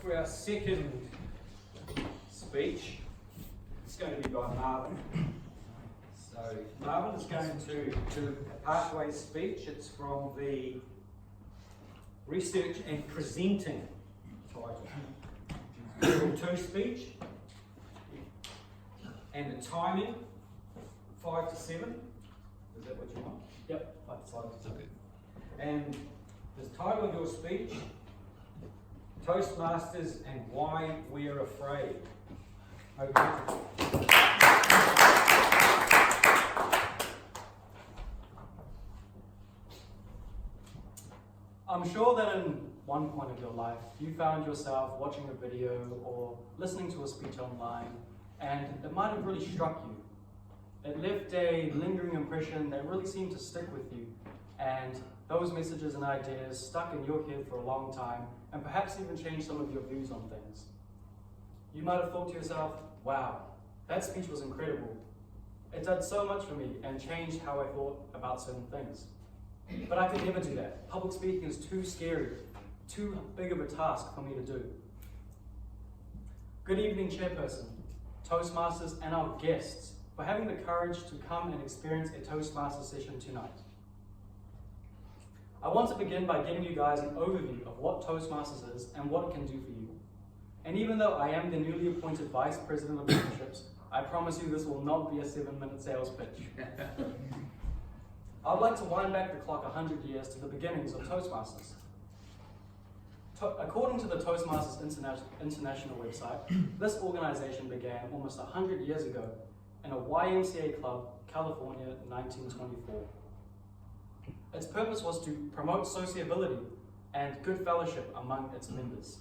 For our second speech, it's going to be by Marvin. So Marvin is going to do a pathway speech. It's from the Research and Presenting title. Level 2 speech. And the timing, 5 to 7. Is that what you want? Yep, 5 to 7. Okay. And the title of your speech, Toastmasters and Why We're Afraid. Over to you. I'm sure that in one point of your life, you found yourself watching a video or listening to a speech online, and it might have really struck you. It left a lingering impression that really seemed to stick with you, and those messages and ideas stuck in your head for a long time, and perhaps even changed some of your views on things. You might have thought to yourself, wow, that speech was incredible. It did so much for me and changed how I thought about certain things. But I could never do that. Public speaking is too scary, too big of a task for me to do. Good evening, Chairperson, Toastmasters, and our guests for having the courage to come and experience a Toastmaster session tonight. I want to begin by giving you guys an overview of what Toastmasters is and what it can do for you. And even though I am the newly appointed Vice President of Memberships, I promise you this will not be a 7-minute sales pitch. I'd like to wind back the clock 100 years to the beginnings of Toastmasters. According to the Toastmasters International website, this organization began almost 100 years ago in a YMCA club, California, 1924. Its purpose was to promote sociability and good fellowship among its members.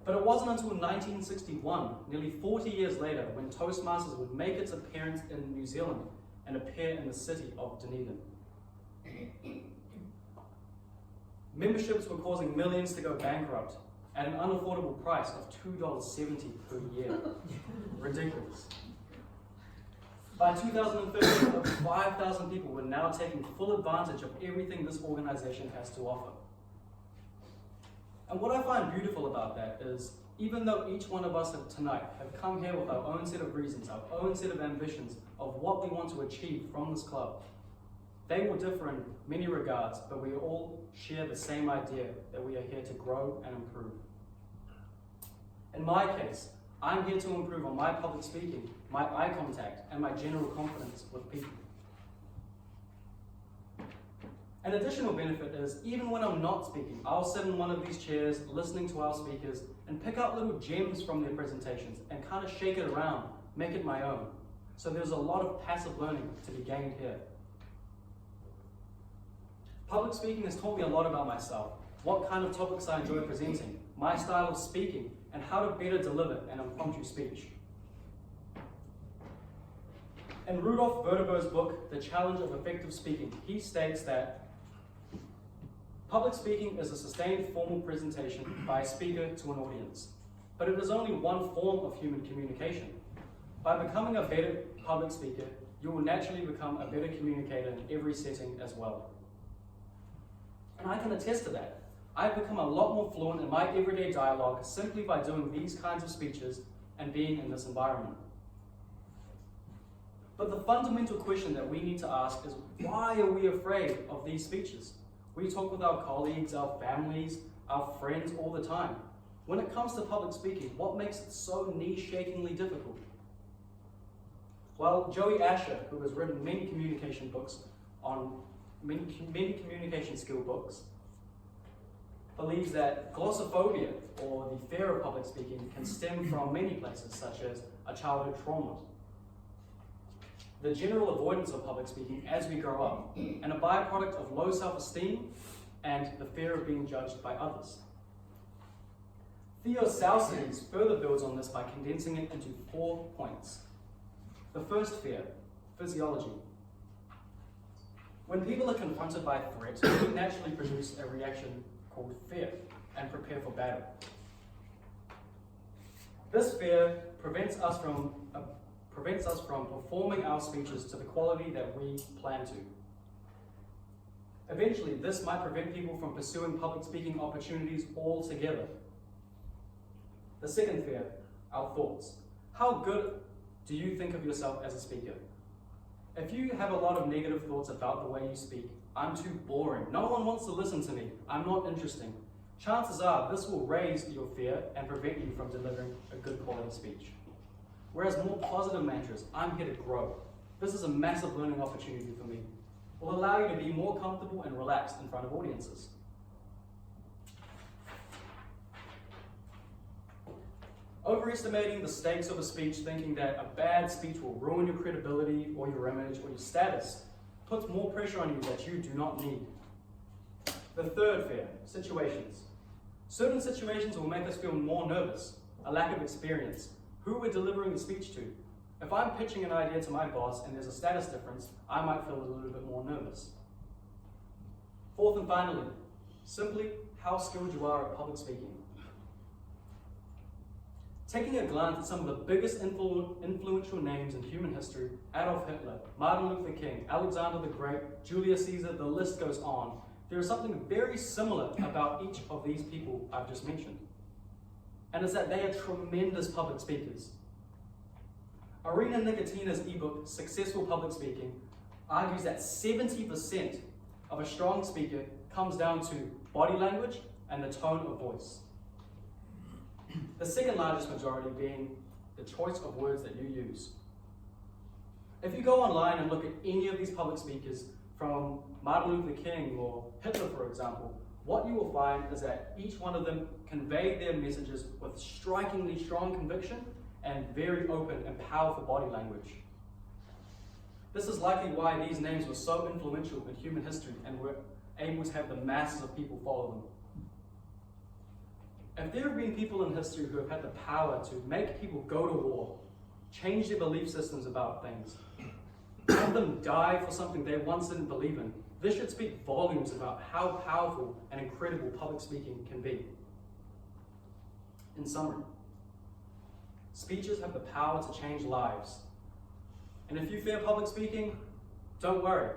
But it wasn't until 1961, nearly 40 years later, when Toastmasters would make its appearance in New Zealand and appear in the city of Dunedin. Memberships were causing millions to go bankrupt at an unaffordable price of $2.70 per year. Ridiculous. By 2013, over 5,000 people were now taking full advantage of everything this organization has to offer. And what I find beautiful about that is, even though each one of us tonight have come here with our own set of reasons, our own set of ambitions of what we want to achieve from this club, they will differ in many regards, but we all share the same idea that we are here to grow and improve. In my case, I'm here to improve on my public speaking, my eye contact, and my general confidence with people. An additional benefit is, even when I'm not speaking, I'll sit in one of these chairs listening to our speakers and pick out little gems from their presentations and kind of shake it around, make it my own. So there's a lot of passive learning to be gained here. Public speaking has taught me a lot about myself, what kind of topics I enjoy presenting, my style of speaking, and how to better deliver an impromptu speech. In Rudolf Vertebo's book, The Challenge of Effective Speaking, he states that public speaking is a sustained formal presentation by a speaker to an audience, but it is only one form of human communication. By becoming a better public speaker, you will naturally become a better communicator in every setting as well. And I can attest to that. I've become a lot more fluent in my everyday dialogue simply by doing these kinds of speeches and being in this environment. But the fundamental question that we need to ask is, why are we afraid of these speeches? We talk with our colleagues, our families, our friends all the time. When it comes to public speaking, what makes it so knee-shakingly difficult? Well, Joey Asher, who has written many communication books on many communication skill books, believes that glossophobia, or the fear of public speaking, can stem from many places, such as a childhood trauma, the general avoidance of public speaking as we grow up, and a byproduct of low self-esteem and the fear of being judged by others. Theo Salcides further builds on this by condensing it into 4 points. The first fear, physiology. When people are confronted by a threat, we naturally produce a reaction called fear and prepare for battle. This fear prevents us from performing our speeches to the quality that we plan to. Eventually, this might prevent people from pursuing public speaking opportunities altogether. The second fear, our thoughts. How good do you think of yourself as a speaker? If you have a lot of negative thoughts about the way you speak, I'm too boring, no one wants to listen to me, I'm not interesting, chances are this will raise your fear and prevent you from delivering a good quality speech. Whereas more positive mantras, I'm here to grow. This is a massive learning opportunity for me. It will allow you to be more comfortable and relaxed in front of audiences. Overestimating the stakes of a speech, thinking that a bad speech will ruin your credibility or your image or your status, puts more pressure on you that you do not need. The third fear, situations. Certain situations will make us feel more nervous, a lack of experience, who we're delivering the speech to. If I'm pitching an idea to my boss and there's a status difference, I might feel a little bit more nervous. Fourth and finally, simply how skilled you are at public speaking. Taking a glance at some of the biggest influential names in human history, Adolf Hitler, Martin Luther King, Alexander the Great, Julius Caesar, the list goes on. There is something very similar about each of these people I've just mentioned. And it's that they are tremendous public speakers. Arena Nicotina's ebook, Successful Public Speaking, argues that 70% of a strong speaker comes down to body language and the tone of voice. The second largest majority being the choice of words that you use. If you go online and look at any of these public speakers, from Martin Luther King or Hitler, for example, what you will find is that each one of them conveyed their messages with strikingly strong conviction and very open and powerful body language. This is likely why these names were so influential in human history and were able to have the masses of people follow them. If there have been people in history who have had the power to make people go to war, change their belief systems about things, have them die for something they once didn't believe in, this should speak volumes about how powerful and incredible public speaking can be. In summary, speeches have the power to change lives. And if you fear public speaking, don't worry.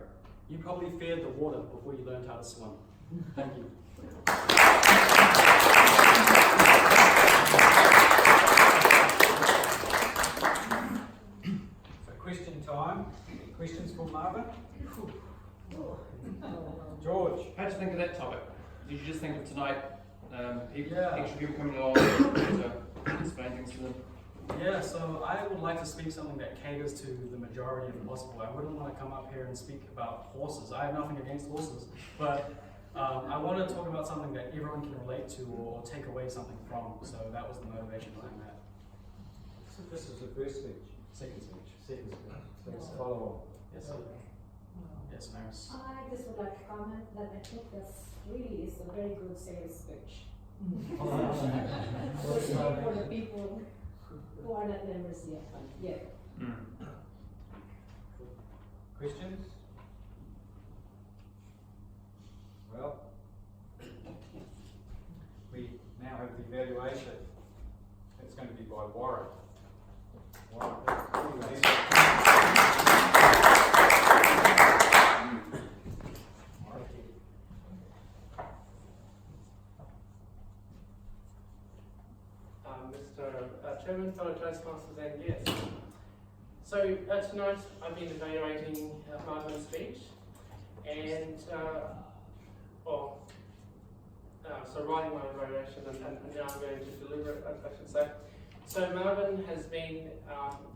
You probably feared the water before you learned how to swim. Thank you. So question time. Questions for Marvin? George. How did you think of that topic? Did you just think of tonight, Yeah. extra people coming along to explain things to them? Yeah, so I would like to speak something that caters to the majority if possible. I wouldn't want to come up here and speak about horses. I have nothing against horses, but I want to talk about something that everyone can relate to or take away something from. So that was the motivation behind that. So this is the first speech. Second speech. Second speech. So let's follow on. Yes, sir. Yes, Maris. I just would like to comment that I think this really is a very good sales speech. Especially for the people who are not members yet. Questions? Well, we now have the evaluation. It's going to be by Warren. Mr. Chairman, fellow Toastmasters and guests. So tonight I've been evaluating Martin's speech and so writing my evaluation and now I'm going to deliver it, I should say. So Marvin has been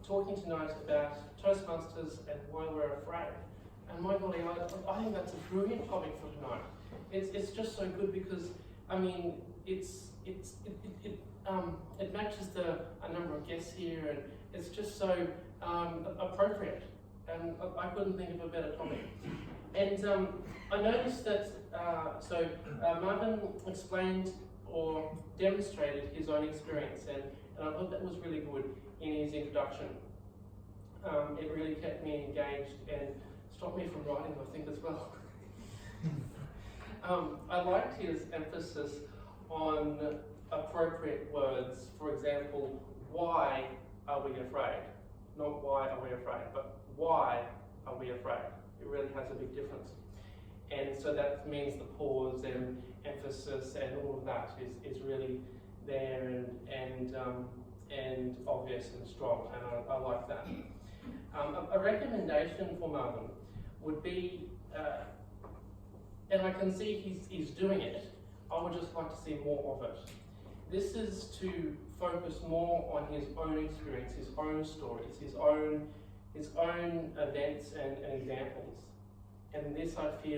talking tonight about Toastmasters and why we're afraid. And my golly, I think that's a brilliant topic for tonight. It's just so good because, I mean, it matches a number of guests here and it's just so appropriate. And I couldn't think of a better topic. And I noticed that, Marvin explained or demonstrated his own experience and I thought that was really good in his introduction. It really kept me engaged and stopped me from writing, I think, as well. I liked his emphasis on appropriate words. For example, why are we afraid? Not why are we afraid, but why are we afraid? It really has a big difference. And so that means the pause and emphasis and all of that is really there and obvious and strong, and I like that. A recommendation for Marvin would be, and I can see he's doing it, I would just like to see more of it. This is to focus more on his own experience, his own stories, his own events and examples. And this I feel